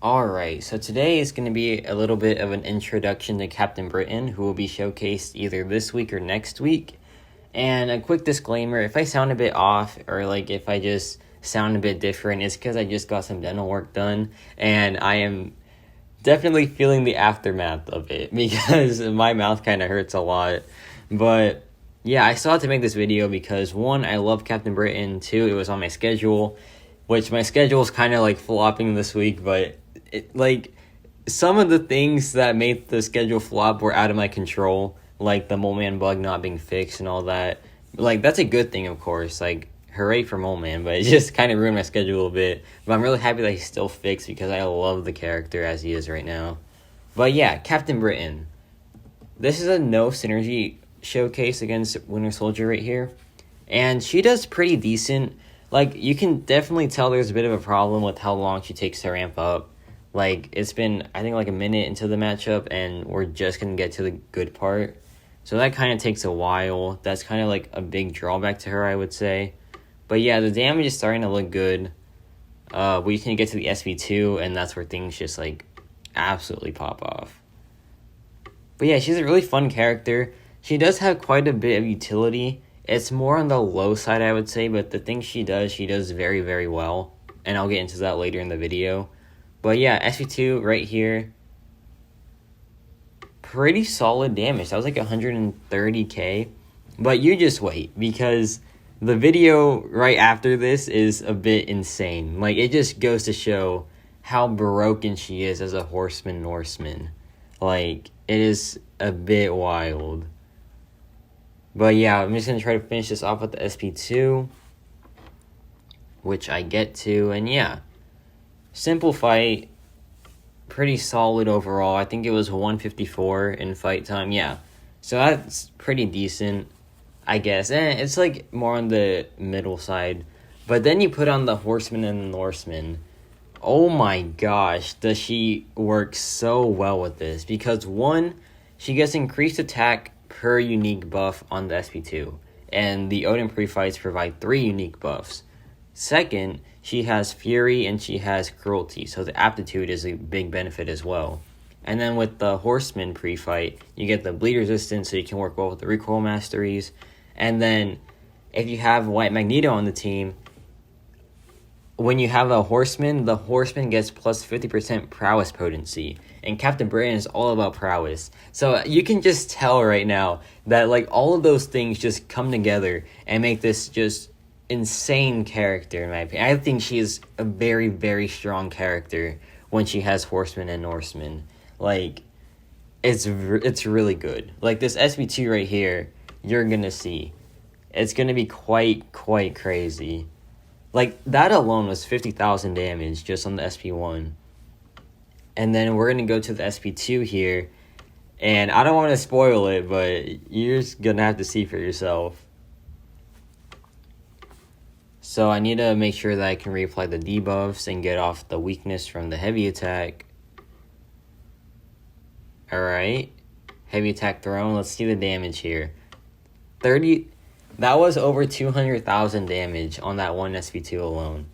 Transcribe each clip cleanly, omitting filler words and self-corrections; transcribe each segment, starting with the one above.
Alright, so today is going to be a little bit of an introduction to Captain Britain, who will be showcased either this week or next week. And a quick disclaimer, if I sound a bit off, or like if I just sound a bit different, it's because I just got some dental work done, and I am definitely feeling the aftermath of it, because my mouth kind of hurts a lot. But yeah, I still had to make this video because one, I love Captain Britain, two, it was on my schedule, which my schedule is kind of like flopping this week, but like some of the things that made the schedule flop were out of my control, like the Mole Man bug not being fixed and all that. Like that's a good thing, of course. Like hooray for Mole Man, but it just kind of ruined my schedule a little bit. But I'm really happy that he's still fixed because I love the character as he is right now. But yeah, Captain Britain. This is a no synergy showcase against Winter Soldier right here, and she does pretty decent. Like you can definitely tell there's a bit of a problem with how long she takes to ramp up. Like, it's been, I think, like a minute into the matchup, and we're just going to get to the good part. So that kind of takes a while. That's kind of like a big drawback to her, I would say. But yeah, the damage is starting to look good. We can get to the SV2, and that's where things just, like, absolutely pop off. But yeah, she's a really fun character. She does have quite a bit of utility. It's more on the low side, I would say, but the things she does very, very well. And I'll get into that later in the video. But yeah, SV2 right here, pretty solid damage. That was like 130k. But you just wait, because the video right after this is a bit insane. Like, it just goes to show how broken she is as a Horseman Norseman. Like, it is a bit wild. But yeah, I'm just going to try to finish this off with the SP2, which I get to, and yeah. Simple fight, pretty solid overall. I think it was 154 in fight time. Yeah, so that's pretty decent, I guess. And it's like more on the middle side. But then you put on the Horseman and the Norseman. Oh my gosh, does she work so well with this? Because one, she gets increased attack per unique buff on the SP2. And the Odin pre-fights provide 3 unique buffs. Second, she has Fury and she has Cruelty, so the Aptitude is a big benefit as well. And then with the Horseman pre-fight, you get the Bleed Resistance, so you can work well with the Recoil Masteries. And then, if you have White Magneto on the team, when you have a Horseman, the Horseman gets plus 50% Prowess Potency. And Captain Britain is all about Prowess. So you can just tell right now that like all of those things just come together and make this just insane character, in my opinion. I think she is a very, very strong character when she has Horseman and Norseman. Like, it's really good. Like, this SB2 right here, you're gonna see. It's gonna be quite crazy. Like, that alone was 50,000 damage just on the SP1. And then we're gonna go to the SP2 here. And I don't want to spoil it, but you're just gonna have to see for yourself. So I need to make sure that I can reapply the debuffs and get off the weakness from the heavy attack. Alright. Heavy attack thrown. Let's see the damage here. That was over 200,000 damage on that one SP2 alone.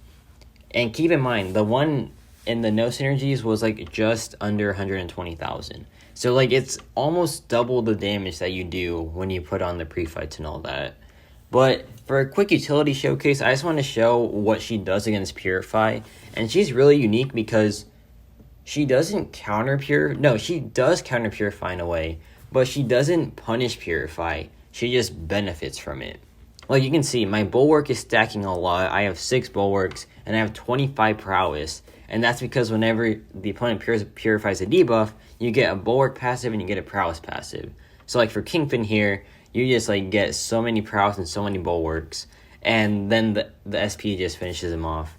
And keep in mind, the one in the no synergies was like just under 120,000. So like it's almost double the damage that you do when you put on the pre-fights and all that. But for a quick utility showcase, I just want to show what she does against Purify. And she's really unique because she doesn't she does counter Purify in a way, but she doesn't punish Purify. She just benefits from it. Like you can see, my Bulwark is stacking a lot. I have 6 Bulwarks, and I have 25 Prowess. And that's because whenever the opponent purifies a debuff, you get a Bulwark passive and you get a Prowess passive. So like for Kingpin here, you just like get so many Prowess and so many Bulwarks, and then the SP just finishes him off.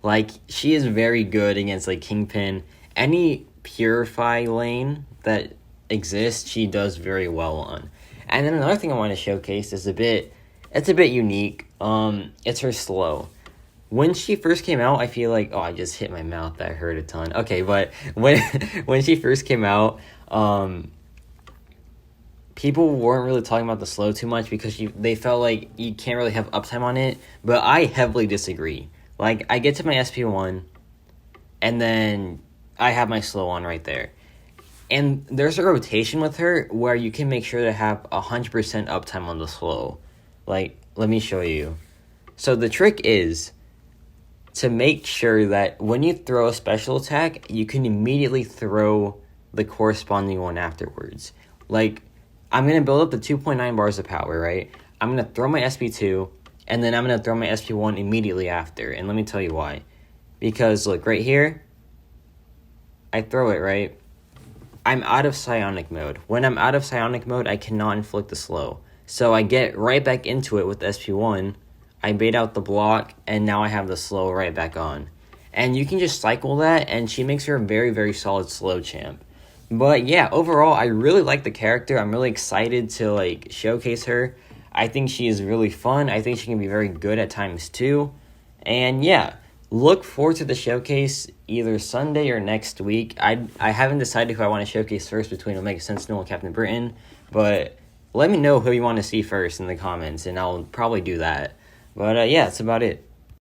Like, she is very good against like Kingpin. Any Purify lane that exists, she does very well on. And then another thing I want to showcase is it's a bit unique. It's her slow. When she first came out, I feel like, I just hit my mouth. That hurt a ton. Okay, but when she first came out, people weren't really talking about the slow too much because they felt like you can't really have uptime on it. But I heavily disagree. Like, I get to my SP1, and then I have my slow on right there. And there's a rotation with her where you can make sure to have 100% uptime on the slow. Like, let me show you. So the trick is to make sure that when you throw a special attack, you can immediately throw the corresponding one afterwards. Like, I'm going to build up the 2.9 bars of power, right? I'm going to throw my SP2, and then I'm going to throw my SP1 immediately after. And let me tell you why. Because, look, right here, I throw it, right? I'm out of psionic mode. When I'm out of psionic mode, I cannot inflict the slow. So I get right back into it with SP1, I bait out the block, and now I have the slow right back on. And you can just cycle that, and she makes her a very, very solid slow champ. But yeah, overall, I really like the character. I'm really excited to like showcase her. I think she is really fun. I think she can be very good at times too. And yeah, look forward to the showcase either Sunday or next week. I haven't decided who I want to showcase first between Omega Sentinel and Captain Britain, but let me know who you want to see first in the comments, and I'll probably do that. But yeah, that's about it.